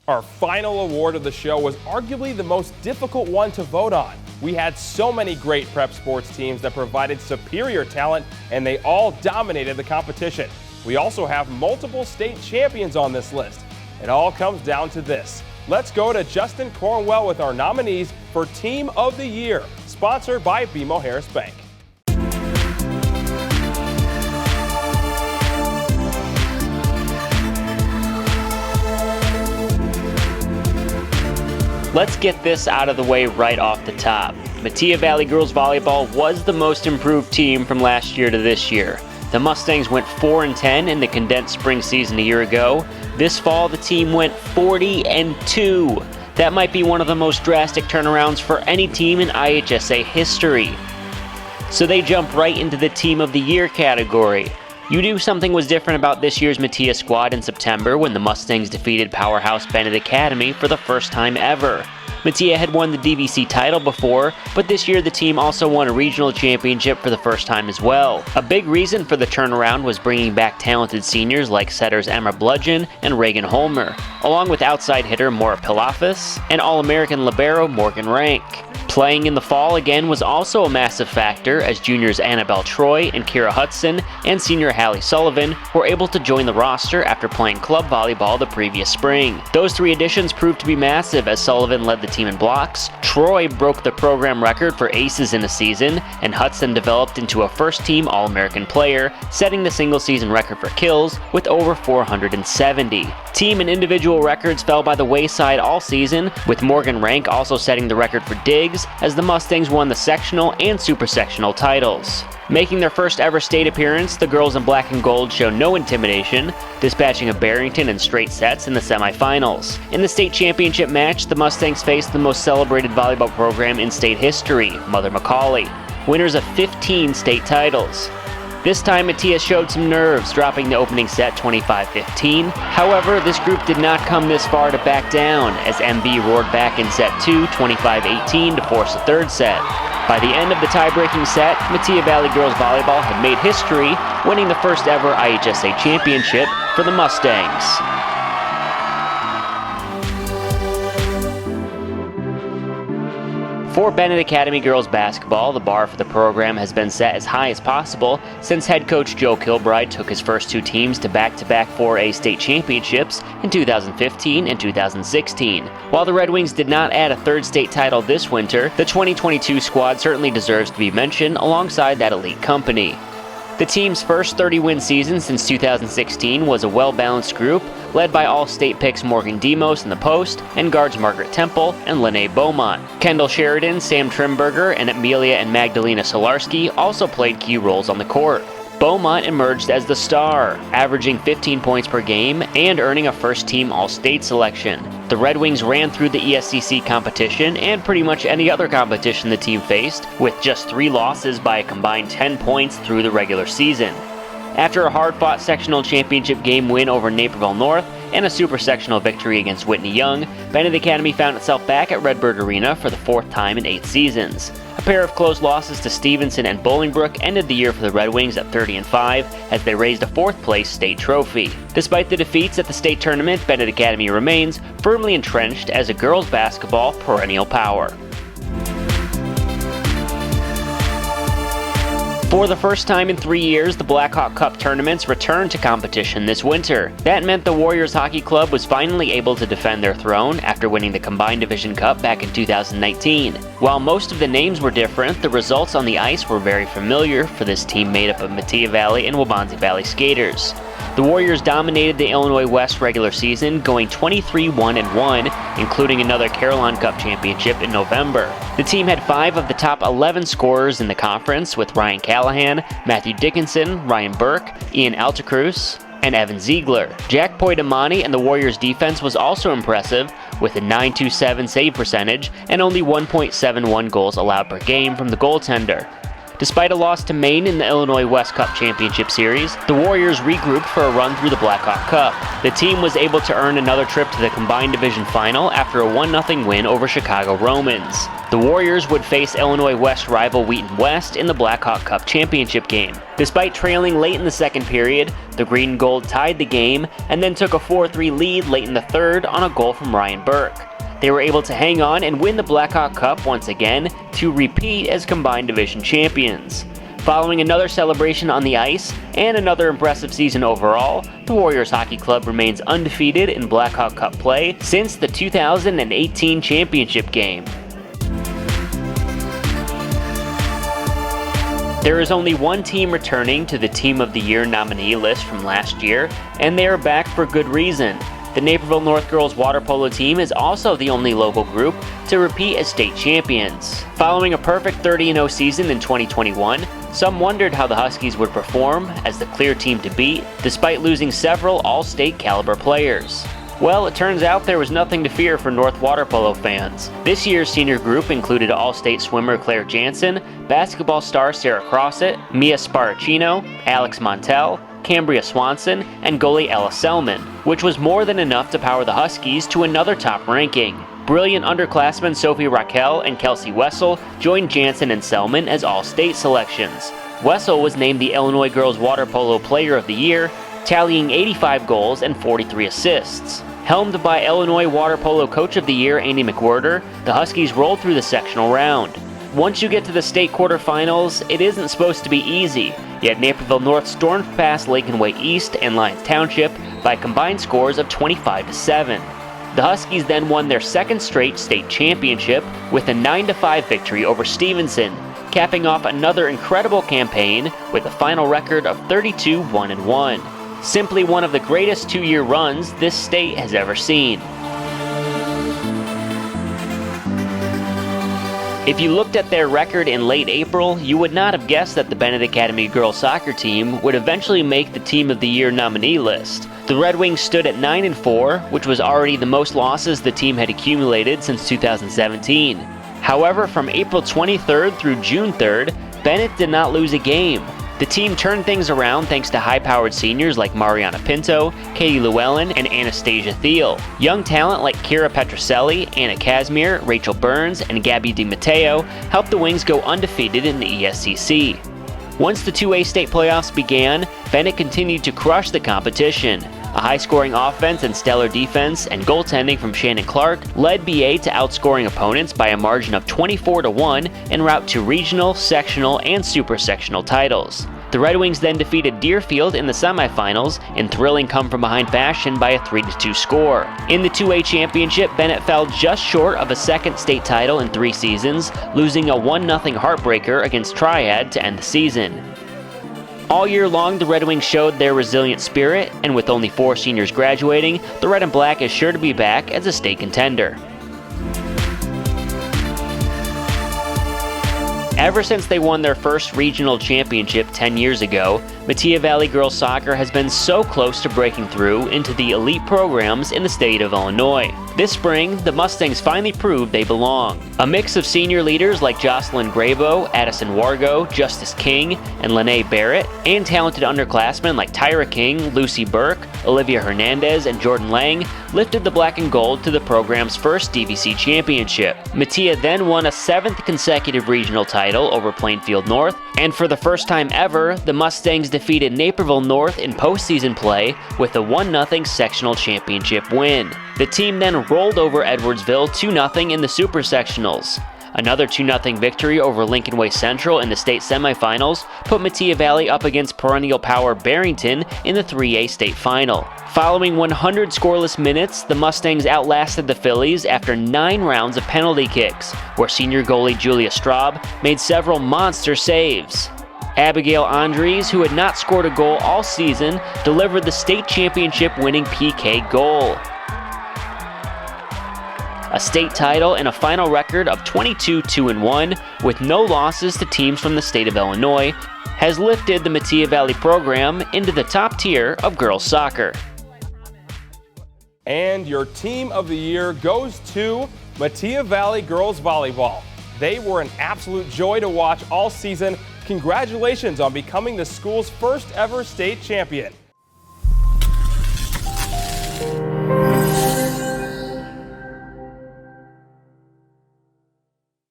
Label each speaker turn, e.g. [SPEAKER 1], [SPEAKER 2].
[SPEAKER 1] Our final award of the show was arguably the most difficult one to vote on. We had so many great prep sports teams that provided superior talent, and they all dominated the competition. We also have multiple state champions on this list. It all comes down to this. Let's go to Justin Cornwell with our nominees for Team of the Year, sponsored by BMO Harris Bank.
[SPEAKER 2] Let's get this out of the way right off the top. Metea Valley Girls Volleyball was the most improved team from last year to this year. The Mustangs went 4-10 in the condensed spring season a year ago. This fall, the team went 40-2. That might be one of the most drastic turnarounds for any team in IHSA history. So they jump right into the Team of the Year category. You knew something was different about this year's Metea squad in September when the Mustangs defeated powerhouse Benet Academy for the first time ever. Metea had won the DVC title before, but this year the team also won a regional championship for the first time as well. A big reason for the turnaround was bringing back talented seniors like setters Bludgen and Reagan Holmer, along with outside hitter Maura Pilafas and All-American libero Morgan Rank. Playing in the fall again was also a massive factor as juniors Annabelle and Hutson and senior Halle Sullivan were able to join the roster after playing club volleyball the previous spring. Those three additions proved to be massive as Sullivan led the team in blocks, Troy broke the program record for aces in a season, and Hutson developed into a first-team All-American player, setting the single-season record for kills with over 470. Team and individual records fell by the wayside all season, with Morgan Rank also setting the record for digs as the Mustangs won the Sectional and Super Sectional titles. Making their first ever state appearance, the girls in black and gold show no intimidation, dispatching of Barrington in straight sets in the semifinals. In the state championship match, the Mustangs faced the most celebrated volleyball program in state history, Mother McAuley, winners of 15 state titles. This time, Metea showed some nerves, dropping the opening set 25-15. However, this group did not come this far to back down, as MB roared back in set 2, 25-18 to force a third set. By the end of the tie-breaking set, Metea Valley Girls Volleyball had made history, winning the first ever IHSA Championship for the Mustangs. For Benet Academy girls basketball, the bar for the program has been set as high as possible since head coach Joe Kilbride took his first two teams to back-to-back 4A state championships in 2015 and 2016. While the Red Wings did not add a third state title this winter, the 2022 squad certainly deserves to be mentioned alongside that elite company. The team's first 30-win season since 2016 was a well-balanced group, led by all-state picks Morgan Demos in the post, and guards Margaret Temple and Lene Beaumont. Kendall Sheridan, Sam Trimberger, and Amelia and Magdalena Solarski also played key roles on the court. Beaumont emerged as the star, averaging 15 points per game and earning a first-team All-State selection. The Red Wings ran through the ESCC competition and pretty much any other competition the team faced, with just 3 losses by a combined 10 points through the regular season. After a hard-fought sectional championship game win over Naperville North and a super sectional victory against Whitney Young, Benet Academy found itself back at Redbird Arena for the 4th time in 8 seasons. A pair of close losses to Stevenson and Bolingbrook ended the year for the Red Wings at 30-5 as they raised a 4th-place state trophy. Despite the defeats at the state tournament, Benet Academy remains firmly entrenched as a girls' basketball perennial power. For the first time in 3 years, the Blackhawk Cup tournaments returned to competition this winter. That meant the Warriors Hockey Club was finally able to defend their throne after winning the Combined Division Cup back in 2019. While most of the names were different, the results on the ice were very familiar for this team made up of Metea Valley and Waubonsie Valley skaters. The Warriors dominated the Illinois West regular season, going 23-1-1, including another Carillon Cup championship in November. The team had 5 of the top 11 scorers in the conference, with Ryan Callahan, Matthew Dickinson, Ryan Burke, Ian Altacruz, and Evan Ziegler. Jack Poidamani and the Warriors' defense was also impressive, with a .927 save percentage and only 1.71 goals allowed per game from the goaltender. Despite a loss to Maine in the Illinois West Cup Championship Series, the Warriors regrouped for a run through the Blackhawk Cup. The team was able to earn another trip to the combined division final after a 1-0 win over Chicago Romans. The Warriors would face Illinois West rival Wheaton West in the Blackhawk Cup Championship game. Despite trailing late in the second period, the Green and Gold tied the game and then took a 4-3 lead late in the third on a goal from Ryan Burke. They were able to hang on and win the Blackhawk Cup once again to repeat as combined division champions. Following another celebration on the ice and another impressive season overall, the Warriors Hockey Club remains undefeated in Blackhawk Cup play since the 2018 championship game. There is only one team returning to the Team of the Year nominee list from last year, and they are back for good reason. The Naperville North girls water polo team is also the only local group to repeat as state champions. Following a perfect 30-0 season in 2021, some wondered how the Huskies would perform as the clear team to beat, despite losing several all-state caliber players. Well, it turns out there was nothing to fear for North water polo fans. This year's senior group included all-state swimmer Claire Jansen, basketball star Sarah Crossett, Mia Sparacino, Alex Montel, Cambria Swanson, and goalie Ella Selman, which was more than enough to power the Huskies to another top ranking. Brilliant underclassmen Sophie Raquel and Kelsey Wessel joined Jansen and Selman as all-state selections. Wessel was named the Illinois Girls Water Polo Player of the Year, tallying 85 goals and 43 assists. Helmed by Illinois Water Polo Coach of the Year Andy McWhirter, the Huskies rolled through the sectional round. Once you get to the state quarterfinals, it isn't supposed to be easy, yet Naperville North stormed past Lincoln Way East and Lyons Township by combined scores of 25-7. The Huskies then won their second straight state championship with a 9-5 victory over Stevenson, capping off another incredible campaign with a final record of 32-1-1. Simply one of the greatest two-year runs this state has ever seen. If you looked at their record in late April, you would not have guessed that the Benet Academy girls soccer team would eventually make the Team of the Year nominee list. The Red Wings stood at 9-4, which was already the most losses the team had accumulated since 2017. However, from April 23rd through June 3rd, Benet did not lose a game. The team turned things around thanks to high-powered seniors like Mariana Pinto, Katie Llewellyn, and Anastasia Thiel. Young talent like Kira Petroselli, Anna Casimir, Rachel Burns, and Gabby DiMatteo helped the Wings go undefeated in the ESCC. Once the 2A state playoffs began, Benet continued to crush the competition. A high-scoring offense and stellar defense and goaltending from Shannon Clark led BA to outscoring opponents by a margin of 24-1 en route to regional, sectional, and super sectional titles. The Red Wings then defeated Deerfield in the semifinals in thrilling come-from-behind fashion by a 3-2 score. In the 2A championship, Benet fell just short of a second state title in 3 seasons, losing a 1-0 heartbreaker against Triad to end the season. All year long, the Red Wings showed their resilient spirit, and with only 4 seniors graduating, the Red and Black is sure to be back as a state contender. Ever since they won their first regional championship 10 years ago, Metea Valley girls soccer has been so close to breaking through into the elite programs in the state of Illinois. This spring, the Mustangs finally proved they belong. A mix of senior leaders like Jocelyn Grabo, Addison Wargo, Justice King, and Lene Barrett, and talented underclassmen like Tyra King, Lucy Burke, Olivia Hernandez, and Jordan Lang lifted the Black and Gold to the program's first DVC championship. Metea then won a 7th consecutive regional title over Plainfield North, and for the first time ever, the Mustangs defeated Naperville North in postseason play with a 1-0 sectional championship win. The team then rolled over Edwardsville 2-0 in the Super Sectionals. Another 2-0 victory over Lincoln Way Central in the state semifinals put Metea Valley up against perennial power Barrington in the 3A state final. Following 100 scoreless minutes, the Mustangs outlasted the Phillies after 9 rounds of penalty kicks, where senior goalie Julia Straub made several monster saves. Abigail Andres, who had not scored a goal all season, delivered the state championship winning PK goal. A state title and a final record of 22-2-1 with no losses to teams from the state of Illinois has lifted the Metea Valley program into the top tier of girls soccer.
[SPEAKER 1] And your Team of the Year goes to Metea Valley Girls Volleyball. They were an absolute joy to watch all season, Congratulations on becoming the school's first ever state champion.